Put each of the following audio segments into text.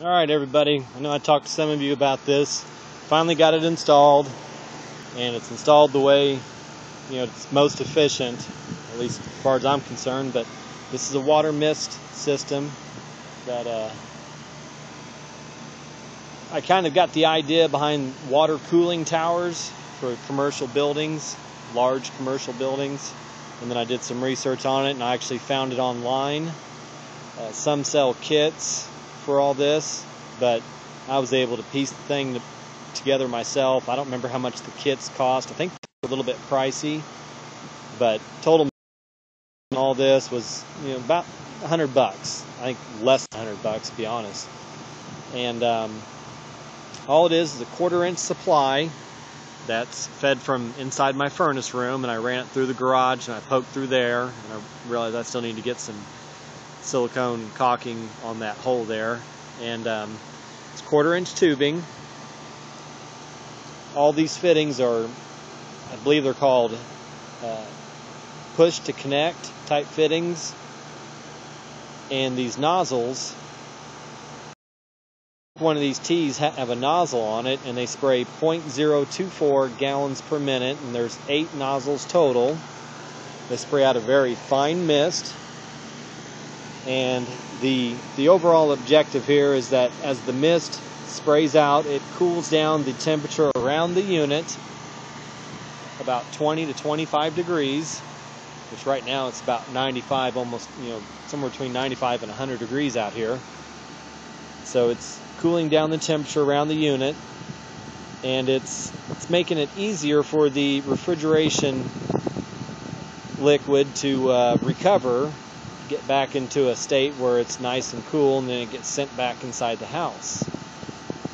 Alright everybody, I know I talked to some of you about this. Finally got it installed, and it's installed the way it's most efficient, at least as far as I'm concerned. But this is a water mist system that I kind of got the idea behind water cooling towers for commercial buildings, large commercial buildings, and then I did some research on it and I actually found it online. Some sell kits for all this, but I was able to piece the thing together myself. I don't remember how much the kits cost. I think they're a little bit pricey, but total all this was about $100. I think less than $100 to be honest. And all it is a 1/4-inch supply that's fed from inside my furnace room, and I ran it through the garage and I poked through there, and I realized I still need to get some silicone caulking on that hole there. And it's 1/4-inch tubing. All these fittings are, I believe they're called push to connect type fittings, and these nozzles, one of these T's have a nozzle on it, and they spray 0.024 gallons per minute, and there's 8 nozzles total. They spray out a very fine mist, and the overall objective here is that as the mist sprays out, it cools down the temperature around the unit about 20 to 25 degrees, which right now it's about 95, almost somewhere between 95 and 100 degrees out here. So it's cooling down the temperature around the unit, and it's making it easier for the refrigeration liquid to recover, get back into a state where it's nice and cool, and then it gets sent back inside the house.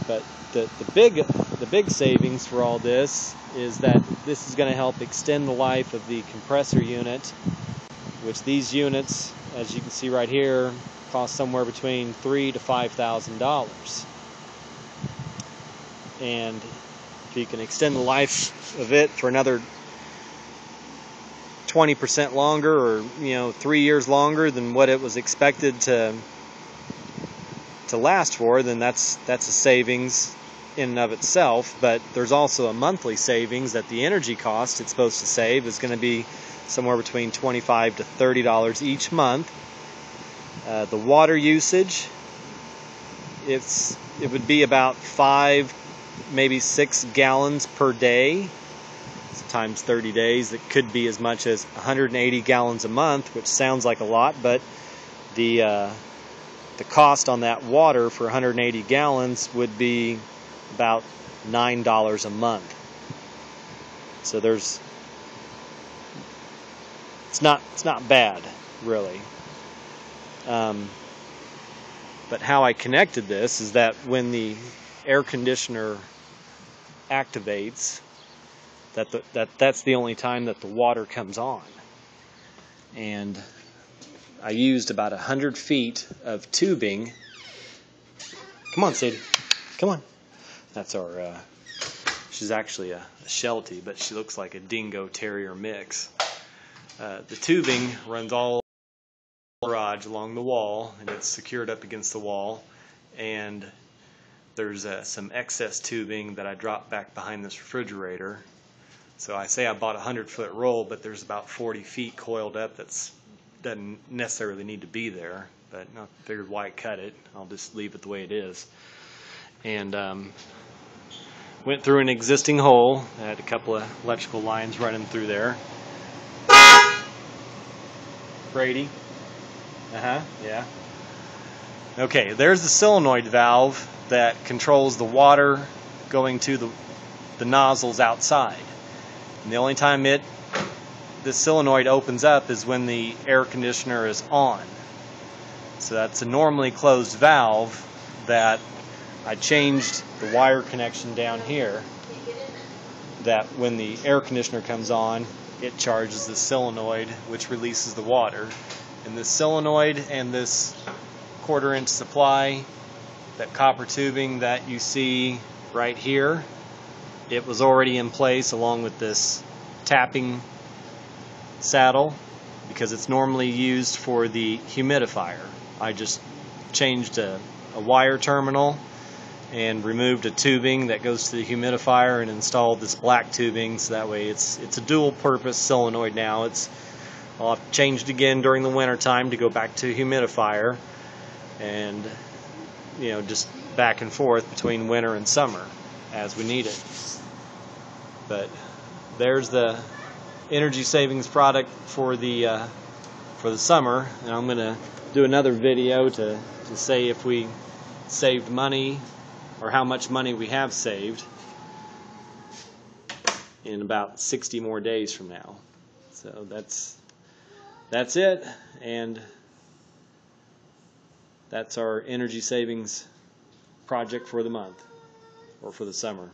But the big savings for all this is that this is going to help extend the life of the compressor unit, which these units, as you can see right here, cost somewhere between $3,000 to $5,000. And if you can extend the life of it for another 20% longer, or 3 years longer than what it was expected to last for, then that's a savings in and of itself. But there's also a monthly savings that the energy cost it's supposed to save is going to be somewhere between $25 to $30 each month. The water usage, it would be about 5, maybe 6 gallons per day. Times 30 days, it could be as much as 180 gallons a month, which sounds like a lot, but the cost on that water for 180 gallons would be about $9 a month. So it's not bad, really. But how I connected this is that when the air conditioner activates, that's the only time that the water comes on. And I used about 100 feet of tubing. Come on, Sadie. Come on. That's our, she's actually a Sheltie, but she looks like a dingo terrier mix. The tubing runs all the garage along the wall, and it's secured up against the wall. And there's some excess tubing that I dropped back behind this refrigerator. So I say I bought a 100-foot roll, but there's about 40 feet coiled up that doesn't necessarily need to be there. But I figured why cut it? I'll just leave it the way it is. And went through an existing hole. I had a couple of electrical lines running through there. Brady. Yeah. Okay, there's the solenoid valve that controls the water going to the nozzles outside. And the only time the solenoid opens up is when the air conditioner is on. So that's a normally closed valve that I changed the wire connection down here, that when the air conditioner comes on, it charges the solenoid, which releases the water. And this solenoid and this 1/4-inch supply, that copper tubing that you see right here, it was already in place along with this tapping saddle, because it's normally used for the humidifier. I just changed a a wire terminal and removed a tubing that goes to the humidifier and installed this black tubing, so that way it's a dual purpose solenoid now. I'll have to change it again during the winter time to go back to humidifier, and just back and forth between winter and summer as we need it. But there's the energy savings product for the summer, and I'm gonna do another video to say if we saved money or how much money we have saved in about 60 more days from now. So that's it, and that's our energy savings project for the month or for the summer.